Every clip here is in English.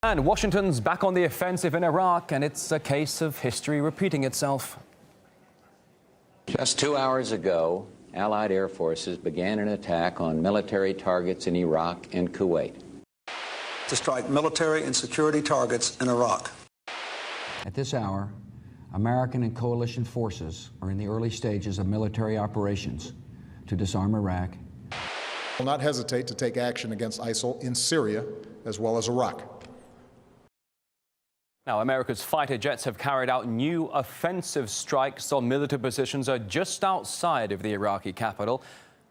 And Washington's back on the offensive in Iraq, and it's a case of history repeating itself. Just 2 hours ago, Allied air forces began an attack on military targets in Iraq and Kuwait. To strike military and security targets in Iraq. At this hour, American and coalition forces are in the early stages of military operations to disarm Iraq. Will not hesitate to take action against ISIL in Syria as well as Iraq. Now, America's fighter jets have carried out new offensive strikes on military positions just outside of the Iraqi capital.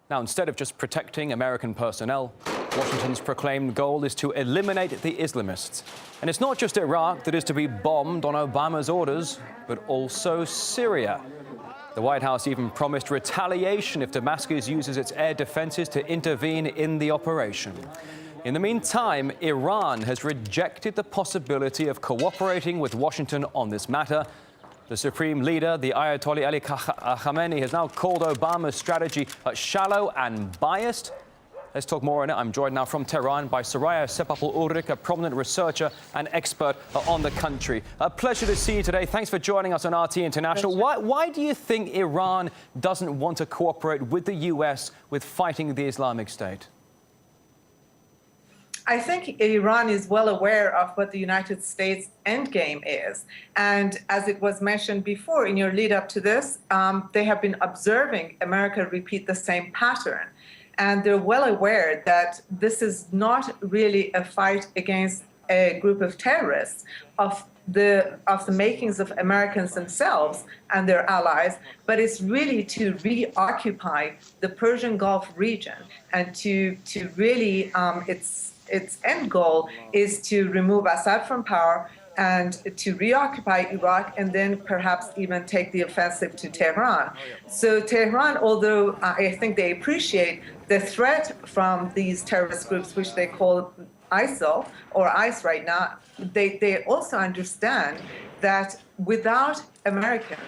Now, instead of just protecting American personnel, Washington's proclaimed goal is to eliminate the Islamists. And it's not just Iraq that is to be bombed on Obama's orders, but also Syria. The White House even promised retaliation if Damascus uses its air defenses to intervene in the operation. In the meantime, Iran has rejected the possibility of cooperating with Washington on this matter. The supreme leader, the Ayatollah Ali Khamenei, has now called Obama's strategy shallow and biased. Let's talk more on it. I'm joined now from Tehran by Soraya Sepaphour-Ulrich, a prominent researcher and expert on the country. A pleasure to see you today. Thanks for joining us on RT International. Why do you think Iran doesn't want to cooperate with the U.S. with fighting the Islamic State? I think Iran is well aware of what the United States endgame is. And as it was mentioned before in your lead up to this, they have been observing America repeat the same pattern. And they're well aware that this is not really a fight against a group of terrorists of the makings of Americans themselves and their allies, but it's really to reoccupy the Persian Gulf region and to really its end goal is to remove Assad from power and to reoccupy Iraq and then perhaps even take the offensive to Tehran. So Tehran, although I think they appreciate the threat from these terrorist groups, which they call ISIL or ICE right now, they also understand that without Americans,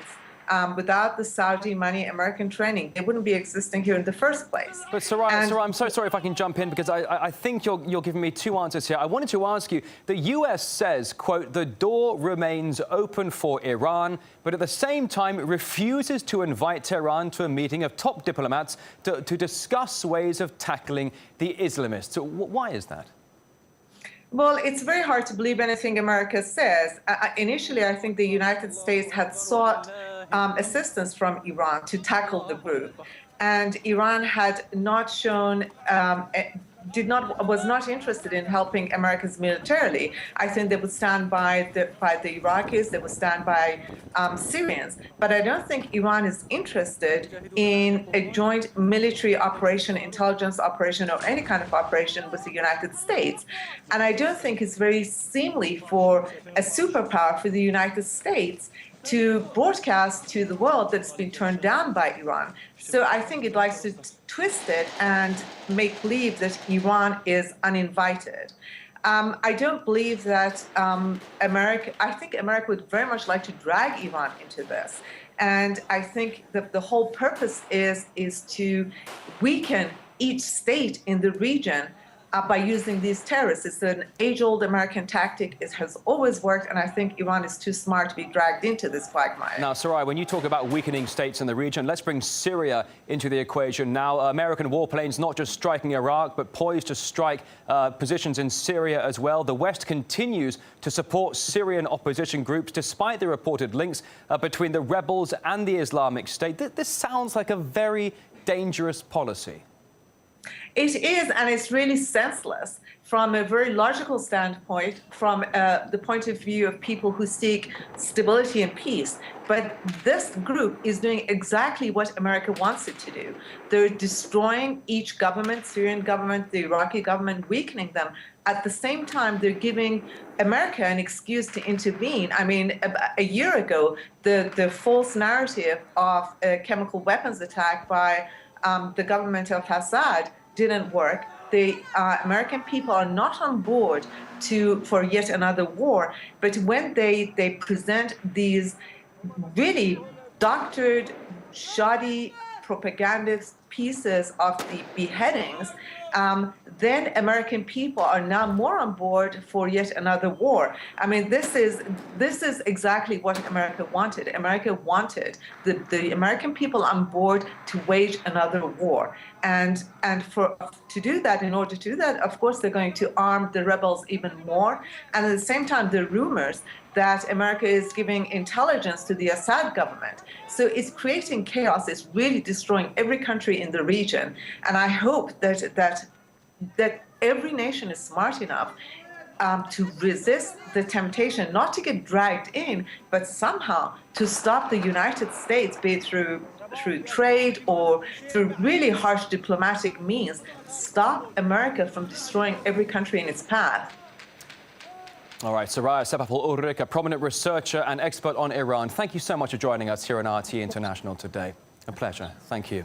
without the Saudi money, American training, they wouldn't be existing here in the first place. But Soraya, I'm so sorry if I can jump in, because I think you're giving me two answers here. I wanted to ask you, the U.S. says, quote, the door remains open for Iran, but at the same time refuses to invite Tehran to a meeting of top diplomats to discuss ways of tackling the Islamists. So why is that? Well, it's very hard to believe anything America says. Initially, I think the United States had sought assistance from Iran to tackle the group, and Iran had not shown, was not interested in helping Americans militarily. I think they would stand by the Iraqis, they would stand by Syrians, but I don't think Iran is interested in a joint military operation, intelligence operation, or any kind of operation with the United States. And I don't think it's very seemly for a superpower, for the United States, to broadcast to the world that it's been turned down by Iran. So I think it likes to twist it and make believe that Iran is uninvited. I don't believe that I think America would very much like to drag Iran into this. And I think that the whole purpose is to weaken each state in the region by using these terrorists. It's an age-old American tactic. It has always worked, and I think Iran is too smart to be dragged into this quagmire. Now, Soraya, when you talk about weakening states in the region, let's bring Syria into the equation now. American warplanes not just striking Iraq, but poised to strike positions in Syria as well. The West continues to support Syrian opposition groups, despite the reported links between the rebels and the Islamic State. This sounds like a very dangerous policy. It is, and it's really senseless from a very logical standpoint, from the point of view of people who seek stability and peace. But this group is doing exactly what America wants it to do. They're destroying each government, Syrian government, the Iraqi government, weakening them. At the same time, they're giving America an excuse to intervene. I mean, a year ago, the false narrative of a chemical weapons attack by the government of Assad didn't work. The American people are not on board for yet another war, but when they present these really doctored, shoddy propagandist pieces of the beheadings, then American people are now more on board for yet another war. I mean, this is exactly what America wanted. America wanted the American people on board to wage another war. And to do that, in order to do that, of course, they're going to arm the rebels even more. And at the same time, the rumors that America is giving intelligence to the Assad government. So it's creating chaos. It's really destroying every country in the region. And I hope that every nation is smart enough to resist the temptation, not to get dragged in, but somehow to stop the United States, be it through trade or through really harsh diplomatic means, stop America from destroying every country in its path. All right, Soraya Sepaphour-Ulrich, a prominent researcher and expert on Iran. Thank you so much for joining us here on RT International today. A pleasure. Thank you.